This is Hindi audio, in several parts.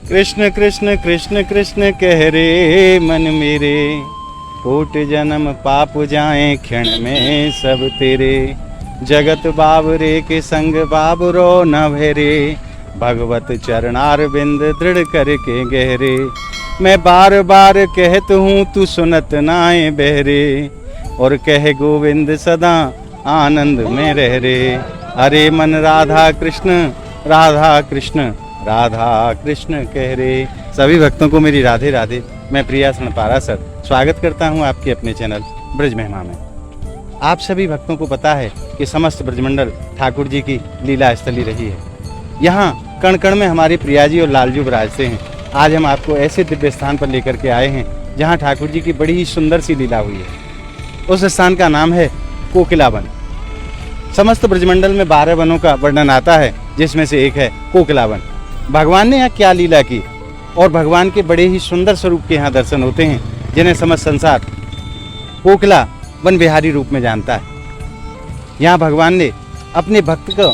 कृष्ण कृष्ण कृष्ण कृष्ण कह रे मन मेरे, कोट जन्म पाप जाए क्षण में सब तेरे। जगत बाबरे के संग बाबरो न भेरे, भगवत चरणार बिंद दृढ़ करके गहरे। मैं बार बार कहत हूँ तू सुनत नाए बहरे, और कह गोविंद सदा आनंद में रह रे। अरे मन राधा कृष्ण राधा कृष्ण कह रे। सभी भक्तों को मेरी राधे राधे। मैं प्रिया सणपारा सर स्वागत करता हूं आपके अपने चैनल ब्रज महिमा में। आप सभी भक्तों को पता है कि समस्त ब्रजमंडल ठाकुर जी की लीला स्थली रही है। यहाँ कण कण में हमारे प्रिया जी और लालजू विराजते हैं। आज हम आपको ऐसे दिव्य स्थान पर लेकर के आए हैं जहाँ ठाकुर जी की बड़ी ही सुंदर सी लीला हुई है। उस स्थान का नाम है कोकिला वन। समस्त ब्रजमंडल में 12 वनों का वर्णन आता है, जिसमें से एक है कोकिला वन। भगवान ने यहाँ क्या लीला की और भगवान के बड़े ही सुंदर स्वरूप के यहाँ दर्शन होते हैं, जिन्हें समस्त संसार कोकिला वन बिहारी रूप में जानता है। यहाँ भगवान ने अपने भक्त को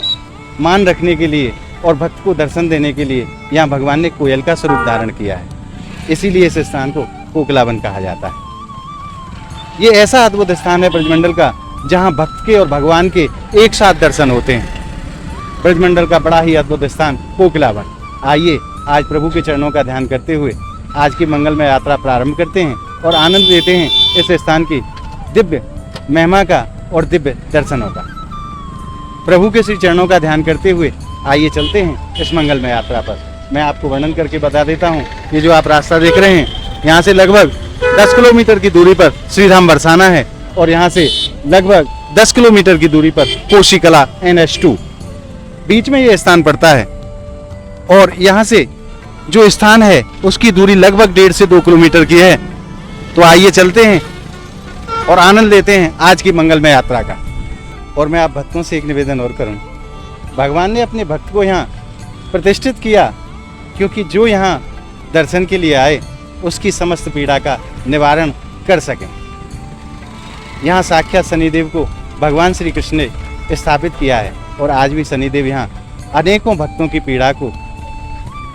मान रखने के लिए और भक्त को दर्शन देने के लिए यहाँ भगवान ने कोयल का स्वरूप धारण किया है। इसीलिए इस स्थान को कोकिला वन कहा जाता है। ये ऐसा अद्भुत स्थान है ब्रजमंडल का, जहाँ भक्त के और भगवान के एक साथ दर्शन होते हैं। ब्रजमंडल का बड़ा ही अद्भुत स्थान कोकिला वन। आइए आज प्रभु के चरणों का ध्यान करते हुए आज की मंगलमय यात्रा प्रारंभ करते हैं और आनंद लेते हैं इस स्थान की दिव्य महिमा का और दिव्य दर्शनों का। प्रभु के श्री चरणों का ध्यान करते हुए आइए चलते हैं इस मंगलमय यात्रा पर। मैं आपको वर्णन करके बता देता हूँ। ये जो आप रास्ता देख रहे हैं, यहाँ से लगभग 10 किलोमीटर की दूरी पर श्रीधाम बरसाना है और यहाँ से लगभग 10 किलोमीटर की दूरी पर कोशिकला NH2 बीच में ये स्थान पड़ता है। और यहाँ से जो स्थान है उसकी दूरी लगभग 1.5 से 2 किलोमीटर की है। तो आइए चलते हैं और आनंद लेते हैं आज की मंगलमय यात्रा का। और मैं आप भक्तों से एक निवेदन और करूं, भगवान ने अपने भक्त को यहाँ प्रतिष्ठित किया क्योंकि जो यहाँ दर्शन के लिए आए उसकी समस्त पीड़ा का निवारण कर सकें। यहाँ साक्षात शनिदेव को भगवान श्री कृष्ण ने स्थापित किया है और आज भी शनिदेव यहाँ अनेकों भक्तों की पीड़ा को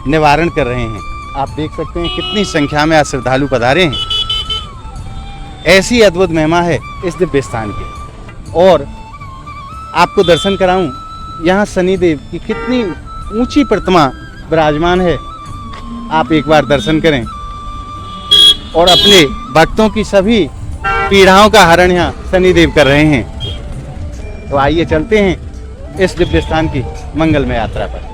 निवारण कर रहे हैं। आप देख सकते हैं कितनी संख्या में आज श्रद्धालु पधारे हैं। ऐसी अद्भुत महिमा है इस दिव्य स्थान की। और आपको दर्शन कराऊं, यहाँ शनिदेव की कितनी ऊंची प्रतिमा विराजमान है। आप एक बार दर्शन करें और अपने भक्तों की सभी पीड़ाओं का हरण यहाँ शनिदेव कर रहे हैं। तो आइए चलते हैं इस दिव्य स्थान की मंगलमय यात्रा पर।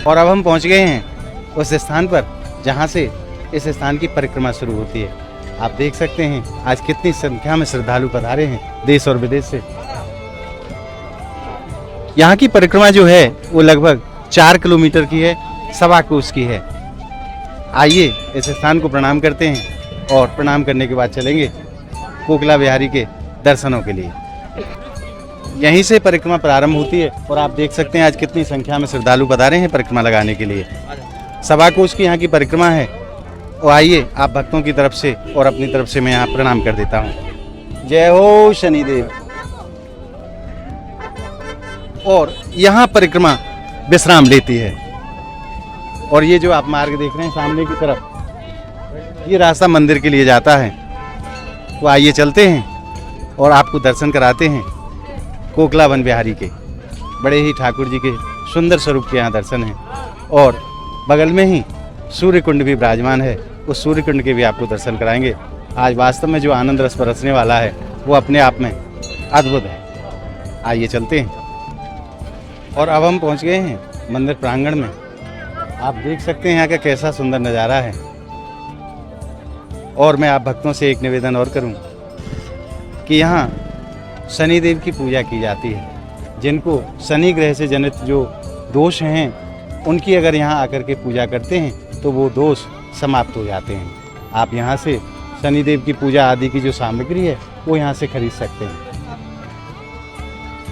और अब हम पहुंच गए हैं उस स्थान पर जहां से इस स्थान की परिक्रमा शुरू होती है। आप देख सकते हैं आज कितनी संख्या में श्रद्धालु पधारे हैं देश और विदेश से। यहाँ की परिक्रमा जो है वो लगभग 4 किलोमीटर की है, 1.25 कोस की है। आइए इस स्थान को प्रणाम करते हैं और प्रणाम करने के बाद चलेंगे कोकिला बिहारी के दर्शनों के लिए। यहीं से परिक्रमा प्रारंभ होती है और आप देख सकते हैं आज कितनी संख्या में श्रद्धालु पधारे हैं परिक्रमा लगाने के लिए। 1.25 कोस की यहाँ की परिक्रमा है। और आइए आप भक्तों की तरफ से और अपनी तरफ से मैं यहाँ प्रणाम कर देता हूँ। जय हो शनिदेव। और यहाँ परिक्रमा विश्राम लेती है। और ये जो आप मार्ग देख रहे हैं सामने की तरफ, ये रास्ता मंदिर के लिए जाता है। तो आइए चलते हैं और आपको दर्शन कराते हैं कोकिला वन बिहारी के। बड़े ही ठाकुर जी के सुंदर स्वरूप के यहाँ दर्शन हैं। और बगल में ही सूर्य कुंड भी विराजमान है। उस सूर्य कुंड के भी आपको दर्शन कराएंगे। आज वास्तव में जो आनंद रस बरसने वाला है वो अपने आप में अद्भुत है। आइए चलते हैं। और अब हम पहुंच गए हैं मंदिर प्रांगण में। आप देख सकते हैं यहाँ का कैसा सुंदर नज़ारा है। और मैं आप भक्तों से एक निवेदन और करूं कि यहाँ शनिदेव की पूजा की जाती है। जिनको शनि ग्रह से जनित जो दोष हैं उनकी अगर यहाँ आकर के पूजा करते हैं तो वो दोष समाप्त हो जाते हैं। आप यहाँ से शनिदेव की पूजा आदि की जो सामग्री है वो यहाँ से खरीद सकते हैं।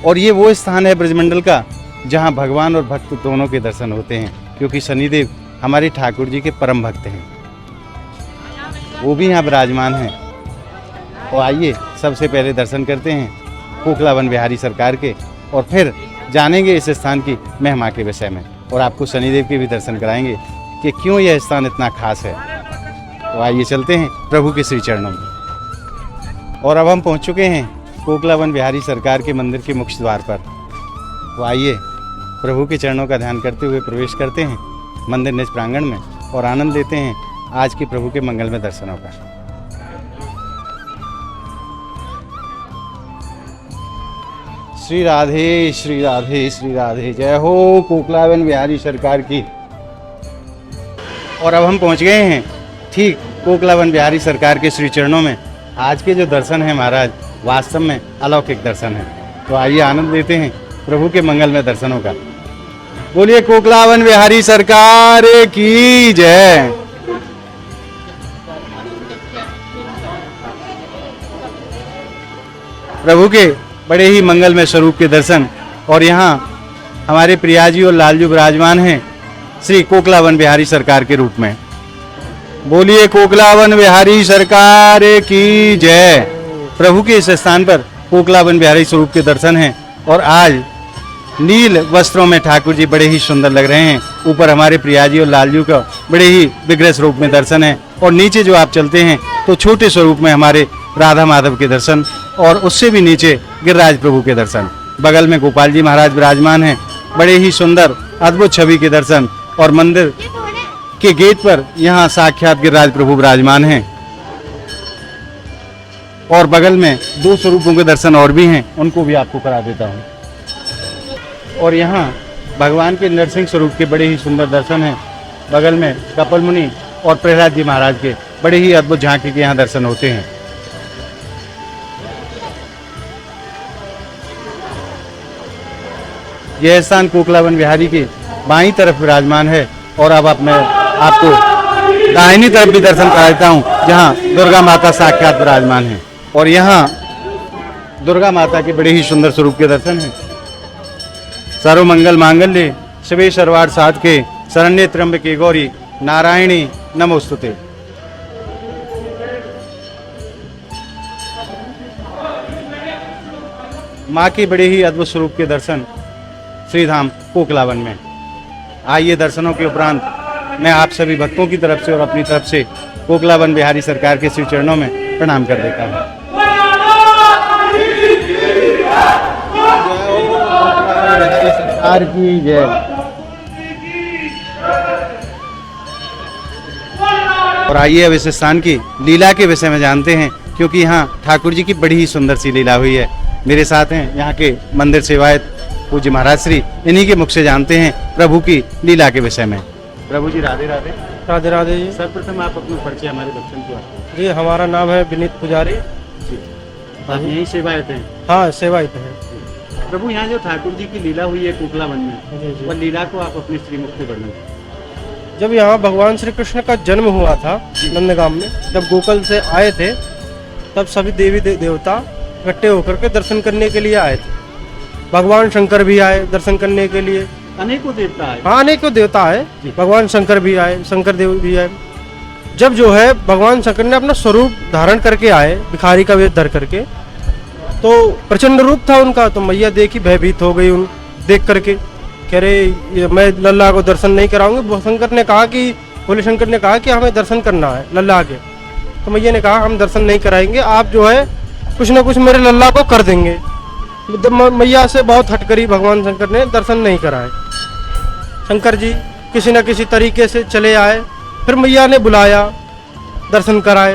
और ये वो स्थान है ब्रजमंडल का जहाँ भगवान और भक्त दोनों के दर्शन होते हैं, क्योंकि शनिदेव हमारे ठाकुर जी के परम भक्त हैं। वो भी यहाँ विराजमान हैं। तो आइए सबसे पहले दर्शन करते हैं कोकला वन बिहारी सरकार के, और फिर जानेंगे इस स्थान की महिमा के विषय में, और आपको शनिदेव के भी दर्शन कराएंगे कि क्यों यह स्थान इतना खास है। तो आइए चलते हैं प्रभु के श्री चरणों में। और अब हम पहुंच चुके हैं कोकला वन बिहारी सरकार के मंदिर के मुख्य द्वार पर। तो आइए प्रभु के चरणों का ध्यान करते हुए प्रवेश करते हैं मंदिर निज प्रांगण में और आनंद लेते हैं आज के प्रभु के मंगलमय दर्शनों का। श्री राधे श्री राधे श्री राधे, जय हो कोकला वन बिहारी सरकार की। और अब हम पहुंच गए हैं ठीक कोकला वन बिहारी सरकार के श्री चरणों में। आज के जो दर्शन हैं महाराज, वास्तव में अलौकिक दर्शन है। तो आइए आनंद लेते हैं प्रभु के मंगलमय दर्शनों का। बोलिए कोकला वन बिहारी सरकार की जय। प्रभु के बड़े ही मंगलमय स्वरूप के दर्शन, और यहाँ हमारे प्रियाजी और लालजू विराजमान हैं श्री कोकला वन बिहारी सरकार के रूप में। बोलिए कोकला वन बिहारी सरकार की जय। प्रभु के इस स्थान पर कोकला वन बिहारी स्वरूप के दर्शन हैं, और आज नील वस्त्रों में ठाकुर जी बड़े ही सुंदर लग रहे हैं। ऊपर हमारे प्रियाजी और लालजू का बड़े ही विग्रह स्वरूप में दर्शन है, और नीचे जो आप चलते हैं तो छोटे स्वरूप में हमारे राधा माधव के दर्शन, और उससे भी नीचे गिरिराज प्रभु के दर्शन। बगल में गोपाल जी महाराज विराजमान हैं, बड़े ही सुंदर अद्भुत छवि के दर्शन, और मंदिर के गेट पर यहाँ साक्षात गिरिराज प्रभु विराजमान हैं। और बगल में दो स्वरूपों के दर्शन और भी हैं, उनको भी आपको करा देता हूँ। और यहाँ भगवान के नरसिंह स्वरूप के बड़े ही सुंदर दर्शन हैं। बगल में कपिल मुनि और प्रहलाद जी महाराज के बड़े ही अद्भुत झांकी के यहाँ दर्शन होते हैं। यह स्थान कोकला वन बिहारी के बाईं तरफ विराजमान है, और अब मैं आपको दाहिनी तरफ भी दर्शन करा देता हूँ, जहाँ दुर्गा माता साक्षात विराजमान है। और यहाँ दुर्गा माता के बड़े ही सुंदर स्वरूप के दर्शन हैं। सर्वमंगल मांगल्ये शिवे सर्वार्थ साधके शरण्ये त्र्यंबके गौरी नारायणी नमोस्तुते। माँ के बड़े ही अद्भुत स्वरूप के दर्शन श्रीधाम कोकला वन में। आइए दर्शनों के उपरांत मैं आप सभी भक्तों की तरफ से और अपनी तरफ से कोकला वन बिहारी सरकार के श्री चरणों में प्रणाम कर देता हूँ। सरकार की जय। और आइए अब इस स्थान की लीला के विषय में जानते हैं, क्योंकि यहाँ ठाकुर जी की बड़ी ही सुंदर सी लीला हुई है। मेरे साथ हैं यहाँ के मंदिर सेवायत पूज्य महाराज श्री, इन्हीं के मुख से जानते हैं प्रभु की लीला के विषय में। प्रभु जी राधे राधे। राधे राधे जी। सर्वप्रथम आप अपना परिचय हमारे बच्चों को। जी हमारा नाम है विनीत पुजारी। आप यही सेवायत हैं? हाँ सेवायत है। प्रभु यहाँ जो ठाकुर जी की लीला हुई है कोकला वन में, वह लीला को आप अपने श्रीमुख से वर्णन। जब यहाँ भगवान श्री कृष्ण का जन्म हुआ था नंदगाम में, जब गोकुल से आए थे, तब सभी देवी देवता इकट्ठे होकर के दर्शन करने के लिए आए थे। भगवान शंकर भी आए दर्शन करने के लिए। अनेकों देवता आए। हाँ अनेकों देवता आए, भगवान शंकर भी आए, शंकर देव भी आए। जब जो है भगवान शंकर ने अपना स्वरूप धारण करके आए, भिखारी का वेश धर करके, तो प्रचंड रूप था उनका। तो मैया देखी, भयभीत हो गई उन देख करके, कह रहे मैं लल्ला को दर्शन नहीं कराऊंगी। शंकर ने कहा कि भोले शंकर ने कहा कि हमें दर्शन करना है लल्ला के। तो मैया ने कहा हम दर्शन नहीं कराएंगे, आप जो है कुछ ना कुछ मेरे लल्ला को कर देंगे। मैया से बहुत हट करी, भगवान शंकर ने दर्शन नहीं कराए। शंकर जी किसी न किसी तरीके से चले आए, फिर मैया ने बुलाया, दर्शन कराए।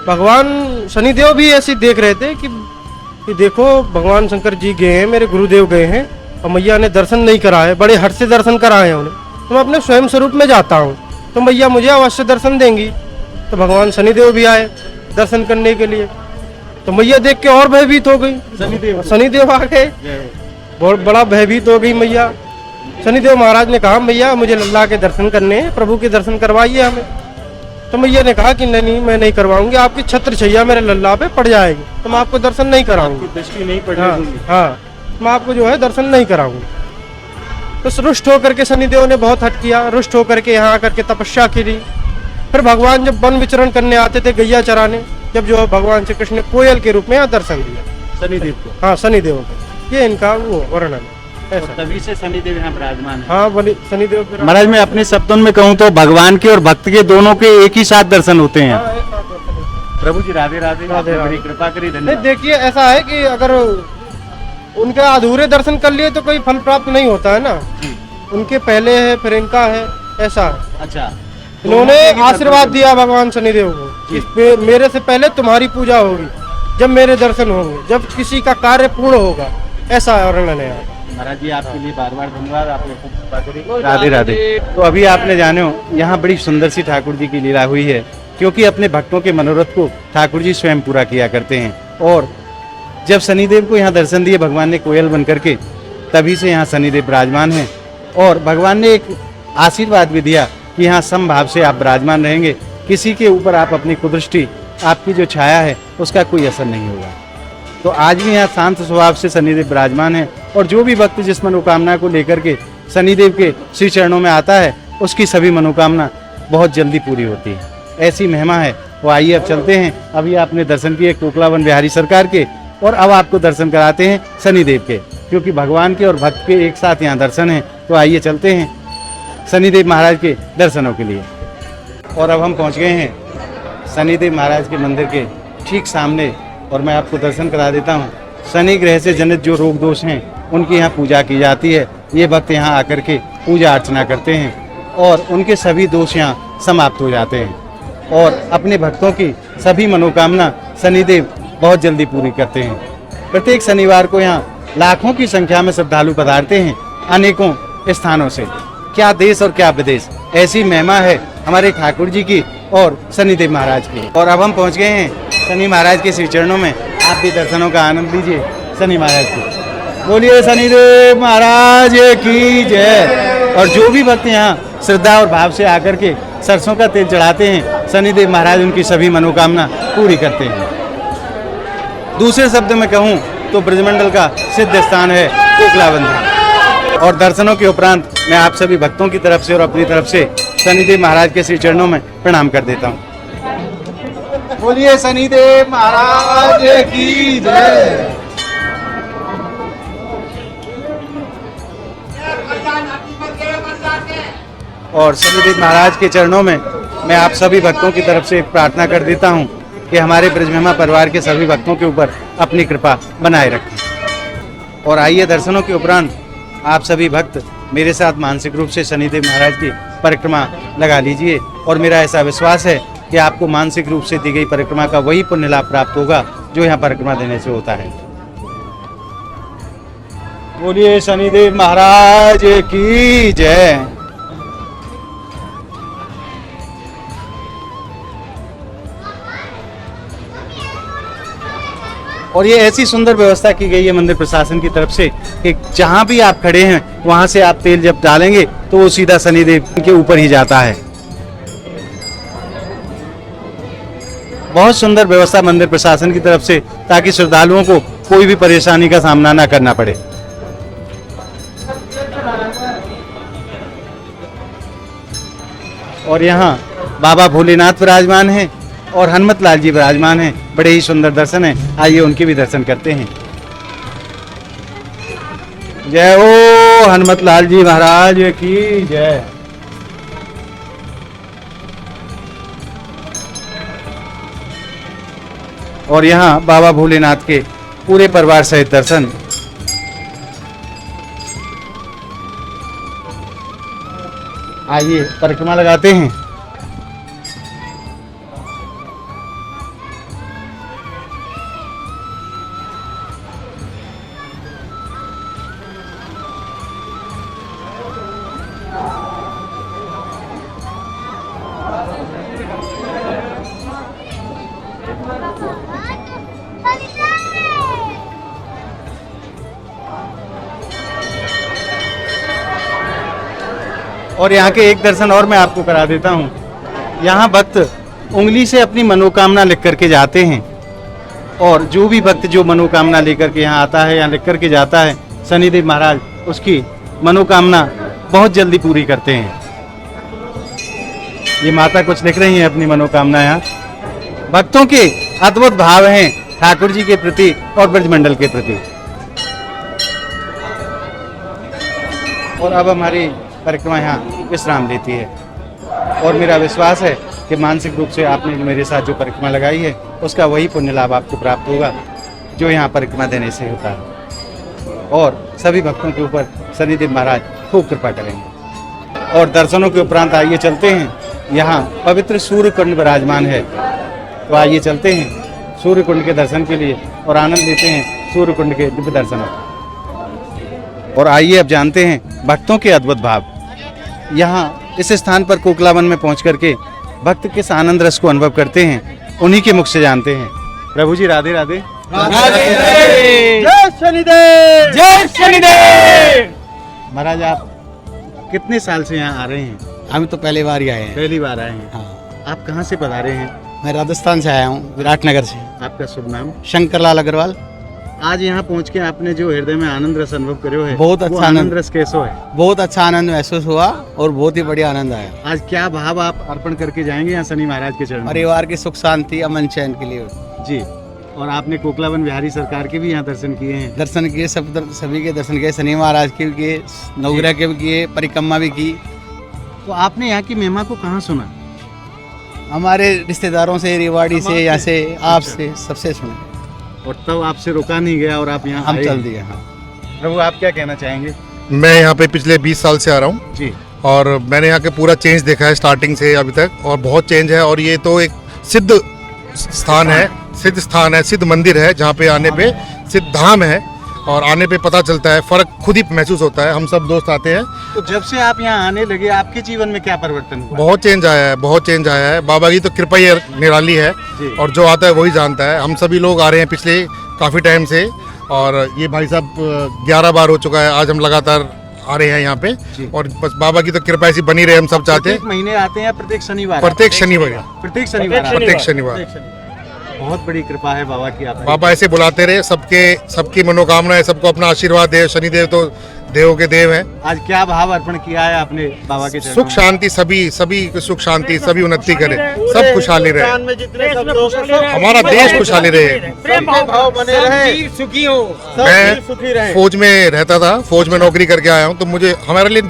भगवान शनिदेव भी ऐसे देख रहे थे कि देखो भगवान शंकर जी गए हैं, मेरे गुरुदेव गए हैं, और मैया ने दर्शन नहीं कराए, बड़े हट से दर्शन कराए हैं उन्हें। तो मैं अपने स्वयं स्वरूप में जाता हूँ, तो मैया मुझे अवश्य दर्शन देंगी। तो भगवान शनिदेव भी आए दर्शन करने के लिए। तो मैया देख के और भयभीत हो गई। शनिदेव आ गए, बहुत बड़ा भयभीत हो गई मैया। शनिदेव महाराज ने कहा मैया मुझे लल्ला के दर्शन करने हैं, प्रभु के दर्शन करवाइए हमें। तो मैया ने कहा कि नहीं मैं नहीं करवाऊंगी, आपकी छत्र छैया मेरे लल्ला पे पड़ जाएगी, तो मैं आपको दर्शन नहीं कराऊंगी। दृष्टि नहीं पड़ने दूंगी। हाँ मैं आपको जो है दर्शन नहीं कराऊंगी। तो रुष्ट होकर के शनिदेव ने बहुत हट किया, रुष्ट होकर के यहाँ आकर के तपस्या करी, फिर भगवान जब वन विचरण करने आते थे गैया चराने, जब जो है भगवान श्री कृष्ण ने कोयल के रूप में यहाँ दर्शन दिया शनिदेव को। हाँ शनिदेव को, ये इनका वो वर्णन है ऐसा। तभी से शनिदेव यहाँ विराजमान है। हाँ शनिदेव विराज- महाराज मैं अपने शब्दों में कहूँ तो भगवान के और भक्त के दोनों के एक ही साथ दर्शन होते हैं। हाँ, एक साथ दर्शन है। प्रभु जी राधे राधे, राधे आपने राधे। बड़ी कृपा करी, नहीं धन्यवाद। देखिए ऐसा है कि अगर उनके अधूरे दर्शन कर लिए तो कोई फल प्राप्त नहीं होता है ना, उनके पहले है फिर इनका है, ऐसा है। अच्छा, इन्होंने आशीर्वाद दिया भगवान शनिदेव को कि मेरे से पहले तुम्हारी पूजा होगी, जब मेरे दर्शन होंगे, जब किसी का कार्य पूर्ण होगा, ऐसा वर्णन है यहाँ। महाराज जी आपके लिए बार बार धन्यवाद, आपने खूब कृपा करी। राधे राधे। तो अभी आपने जाने हो यहाँ बड़ी सुंदर सी ठाकुर जी की लीला हुई है, क्योंकि अपने भक्तों के मनोरथ को ठाकुर जी स्वयं पूरा किया करते हैं। और जब शनिदेव को यहाँ दर्शन दिए भगवान ने कोयल बन करके, तभी से यहाँ शनिदेव विराजमान हैं। और भगवान ने एक आशीर्वाद भी दिया कि यहाँ समभाव से आप विराजमान रहेंगे, किसी के ऊपर आप अपनी कुदृष्टि, आपकी जो छाया है उसका कोई असर नहीं होगा। तो आज भी यहाँ शांत स्वभाव से शनिदेव विराजमान है, और जो भी भक्त जिस मनोकामना को लेकर के शनिदेव के श्री चरणों में आता है, उसकी सभी मनोकामना बहुत जल्दी पूरी होती है। ऐसी महिमा है। वो आइए अब चलते हैं। अभी आपने दर्शन किए कोकलावन बिहारी सरकार के, और अब आपको दर्शन कराते हैं शनिदेव के, क्योंकि भगवान के और भक्त के एक साथ यहाँ दर्शन है। तो आइए चलते हैं शनिदेव महाराज के दर्शनों के लिए। और अब हम पहुँच गए हैं शनिदेव महाराज के मंदिर के ठीक सामने, और मैं आपको दर्शन करा देता हूँ। शनि ग्रह से जनित जो रोग दोष हैं उनकी यहाँ पूजा की जाती है। ये भक्त यहाँ आकर के पूजा अर्चना करते हैं, और उनके सभी दोष यहाँ समाप्त हो जाते हैं, और अपने भक्तों की सभी मनोकामना शनिदेव बहुत जल्दी पूरी करते हैं। प्रत्येक शनिवार को यहाँ लाखों की संख्या में श्रद्धालु पधारते हैं अनेकों स्थानों से। क्या देश और क्या विदेश, ऐसी महिमा है हमारे ठाकुर जी की और शनिदेव महाराज की। और अब हम पहुँच गए हैं शनि महाराज के श्री चरणों में। आप भी दर्शनों का आनंद लीजिए शनि महाराज की। बोलिए शनिदेव महाराज की जय। और जो भी भक्त यहाँ श्रद्धा और भाव से आकर के सरसों का तेल चढ़ाते हैं, शनिदेव महाराज उनकी सभी मनोकामना पूरी करते हैं। दूसरे शब्द में कहूँ तो ब्रजमंडल का सिद्ध स्थान है कोकलावन धाम। और दर्शनों के उपरांत मैं आप सभी भक्तों की तरफ से और अपनी तरफ से शनिदेव महाराज के श्री चरणों में प्रणाम कर देता हूँ। बोलिए शनिदेव महाराज की जय। और शनिदेव महाराज के चरणों में मैं आप सभी भक्तों की तरफ से प्रार्थना कर देता हूं कि हमारे ब्रजमहिमा परिवार के सभी भक्तों के ऊपर अपनी कृपा बनाए रखें। और आइए दर्शनों के उपरांत आप सभी भक्त मेरे साथ मानसिक रूप से शनिदेव महाराज की परिक्रमा लगा लीजिए। और मेरा ऐसा विश्वास है कि आपको मानसिक रूप से दी गई परिक्रमा का वही पुण्य लाभ प्राप्त होगा जो यहाँ परिक्रमा देने से होता है। बोलिए शनिदेव महाराज की जय। और ये ऐसी सुंदर व्यवस्था की गई है मंदिर प्रशासन की तरफ से कि जहाँ भी आप खड़े हैं वहाँ से आप तेल जब डालेंगे तो वो सीधा शनिदेव के ऊपर ही जाता है। बहुत सुंदर व्यवस्था मंदिर प्रशासन की तरफ से, ताकि श्रद्धालुओं को कोई भी परेशानी का सामना ना करना पड़े। और यहाँ बाबा भोलेनाथ विराजमान हैं और हनुमत लाल जी विराजमान हैं। बड़े ही सुंदर दर्शन हैं। आइए उनके भी दर्शन करते हैं। जय हो हनुमत लाल जी महाराज की जय। और यहाँ बाबा भोलेनाथ के पूरे परिवार सहित दर्शन। आइए परिक्रमा लगाते हैं। और यहाँ के एक दर्शन और मैं आपको करा देता हूँ। यहाँ भक्त उंगली से अपनी मनोकामना लिख करके जाते हैं, और जो भी भक्त जो मनोकामना लेकर के यहाँ आता है या लिख करके जाता है, शनिदेव महाराज उसकी मनोकामना बहुत जल्दी पूरी करते हैं। ये माता कुछ लिख रही हैं अपनी मनोकामना यहाँ। भक्तों के अद्भुत भाव हैं ठाकुर जी के प्रति और ब्रजमंडल के प्रति। और अब हमारी परिक्रमा यहाँ विश्राम लेती है और मेरा विश्वास है कि मानसिक रूप से आपने मेरे साथ जो परिक्रमा लगाई है उसका वही पुण्य लाभ आपको प्राप्त होगा जो यहाँ परिक्रमा देने से होता है। और सभी भक्तों के ऊपर शनिदेव महाराज खूब कृपा करेंगे। और दर्शनों के उपरांत आइए चलते हैं, यहाँ पवित्र सूर्य कुंड विराजमान है, तो आइए चलते हैं सूर्य कुंड के दर्शन के लिए और आनंद लेते हैं सूर्य कुंड के दिव्य दर्शनों। और आइए अब जानते हैं भक्तों के अद्भुत भाव। यहाँ इस स्थान पर कोकला वन में पहुँच करके भक्त किस आनंद रस को अनुभव करते हैं उन्हीं के मुख से जानते हैं। प्रभु जी राधे राधे। जय शनिदेव, जय शनिदेव। महाराज आप कितने साल से यहाँ आ रहे हैं? हम तो पहली बार ही आए हैं। पहली बार आए हैं। हाँ, आप कहाँ से पधारे हैं? मैं राजस्थान से आया हूँ, विराटनगर से। आपका शुभ नाम? शंकरलाल अग्रवाल। आज यहाँ पहुँच के आपने जो हृदय में आनंद रस अनुभव करो है, बहुत अच्छा वो आनंद रस कैसो है? बहुत अच्छा आनंद महसूस हुआ और बहुत ही बढ़िया आनंद आया। आज क्या भाव आप अर्पण करके जाएंगे यहाँ शनि महाराज के चरण में? परिवार की सुख शांति अमन चैन के लिए जी। और आपने कोकलावन बिहारी सरकार के भी यहाँ दर्शन किए हैं? दर्शन किए, सभी के दर्शन किए, शनि महाराज के भी किए, नवग्रह के भी किए, परिक्रमा भी की। तो आपने यहाँ की महिमा को कहाँ सुना? हमारे रिश्तेदारों से, रेवाड़ी से, यहाँ से, आपसे, सबसे सुने और तब आपसे रोका नहीं गया और आप यहाँ हम आए? चल दिए। हाँ, प्रभु आप क्या कहना चाहेंगे? मैं यहाँ पे पिछले 20 साल से आ रहा हूँ जी। और मैंने यहाँ के पूरा चेंज देखा है स्टार्टिंग से अभी तक, और बहुत चेंज है। और ये तो एक सिद्ध स्थान है, सिद्ध मंदिर है जहाँ पे आने पे सिद्ध धाम है, और आने पे पता चलता है, फर्क खुद ही महसूस होता है। हम सब दोस्त आते हैं। तो जब से आप यहाँ आने लगे आपके जीवन में क्या परिवर्तन हुआ? बहुत चेंज आया है, बहुत चेंज आया है। बाबा की तो कृपा ही निराली है जी। और जो आता है वही जानता है। हम सभी लोग आ रहे हैं पिछले काफ़ी टाइम से, और ये भाई साहब 11 बार हो चुका है, आज हम लगातार आ रहे हैं यहाँ पे। और बस बाबा की तो कृपा ऐसी बनी रहे, हम सब चाहते हैं। प्रत्येक महीने आते हैं? प्रत्येक शनिवार? प्रत्येक शनिवार, प्रत्येक शनिवार। प्रत्येक शनिवार। बहुत बड़ी कृपा है बाबा की। आप बाबा ऐसे बुलाते रहे, सबकी मनोकामना है, सबको अपना आशीर्वाद दे। शनिदेव तो देवों के देव हैं। आज क्या भाव अर्पण किया है आपने बाबा के चरणों सुख में? शांति, सभी को सुख शांति, सभी उन्नति करे, सब खुशहाली रहे, हमारा देश खुशहाली रहे। भाव बने रहे, सुखी हो। मैं फौज में रहता था, फौज में नौकरी करके आया हूँ, तो मुझे हमारे लिए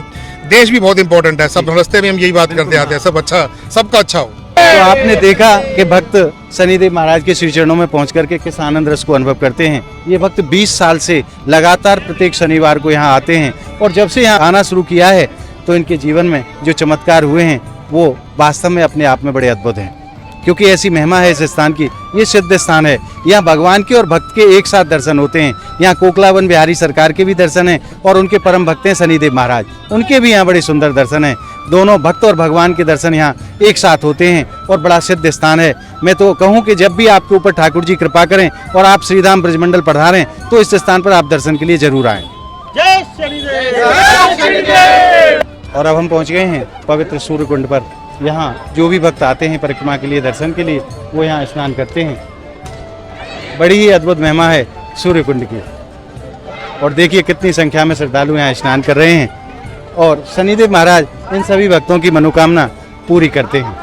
देश भी बहुत इंपॉर्टेंट है। सब रास्ते में हम यही बात करते आते हैं, सब अच्छा, सबका अच्छा हो। तो आपने देखा कि भक्त शनिदेव महाराज के श्री चरणों में पहुंच करके किस आनंद रस को अनुभव करते हैं। ये भक्त 20 साल से लगातार प्रत्येक शनिवार को यहाँ आते हैं, और जब से यहाँ आना शुरू किया है तो इनके जीवन में जो चमत्कार हुए हैं वो वास्तव में अपने आप में बड़े अद्भुत हैं, क्योंकि ऐसी महिमा है इस स्थान की। ये सिद्ध स्थान है, यहाँ भगवान के और भक्त के एक साथ दर्शन होते हैं। यहाँ कोकलावन बिहारी सरकार के भी दर्शन हैं और उनके परम भक्त हैं शनिदेव महाराज, उनके भी यहाँ बड़े सुंदर दर्शन हैं। दोनों भक्त और भगवान के दर्शन यहाँ एक साथ होते हैं और बड़ा सिद्ध स्थान है। मैं तो कहूँ कि जब भी आपके ऊपर ठाकुर जी कृपा करें और आप श्रीधाम ब्रजमंडल पधारें तो इस स्थान पर आप दर्शन के लिए जरूर आएँ। जय शनिदेव। और अब हम पहुँच गए हैं पवित्र सूर्य कुंड पर। यहाँ जो भी भक्त आते हैं परिक्रमा के लिए, दर्शन के लिए, वो यहाँ स्नान करते हैं। बड़ी ही अद्भुत महिमा है सूर्य कुंड की। और देखिए कितनी संख्या में श्रद्धालु यहाँ स्नान कर रहे हैं, और शनिदेव महाराज इन सभी भक्तों की मनोकामना पूरी करते हैं।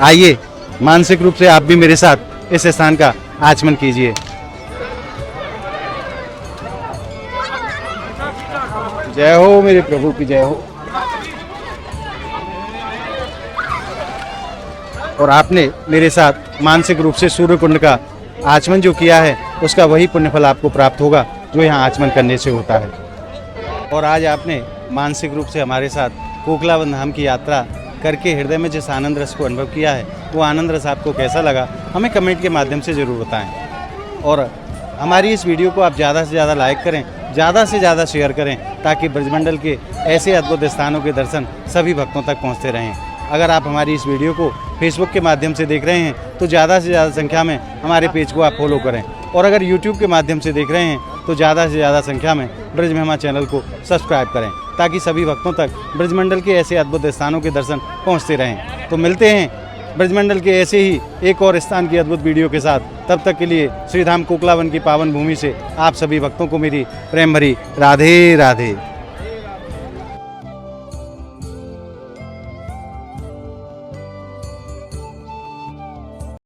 आइए मानसिक रूप से आप भी मेरे साथ इस स्थान का आचमन कीजिए। जय हो मेरे प्रभु की जय हो। और आपने मेरे साथ मानसिक रूप से सूर्य कुंड का आचमन जो किया है उसका वही पुण्यफल आपको प्राप्त होगा जो यहाँ आचमन करने से होता है। और आज आपने मानसिक रूप से हमारे साथ कोकलावन धाम की यात्रा करके हृदय में जिस आनंद रस को अनुभव किया है, वो आनंद रस आपको कैसा लगा हमें कमेंट के माध्यम से ज़रूर बताएं। और हमारी इस वीडियो को आप ज़्यादा से ज़्यादा लाइक करें, ज़्यादा से ज़्यादा शेयर करें, ताकि ब्रजमंडल के ऐसे अद्भुत स्थानों के दर्शन सभी भक्तों तक पहुँचते रहें। अगर आप हमारी इस वीडियो को फेसबुक के माध्यम से देख रहे हैं तो ज़्यादा से ज़्यादा संख्या में हमारे पेज को आप फॉलो करें, और अगर यूट्यूब के माध्यम से देख रहे हैं तो ज़्यादा से ज़्यादा संख्या में ब्रज महिमा चैनल को सब्सक्राइब करें, ताकि सभी भक्तों तक ब्रजमंडल के ऐसे अद्भुत स्थानों के दर्शन पहुंचते रहें। तो मिलते हैं ब्रजमंडल के ऐसे ही एक और स्थान की अद्भुत वीडियो के साथ। तब तक के लिए श्रीधाम कोकलावन की पावन भूमि से आप सभी भक्तों को मेरी प्रेम भरी राधे राधे।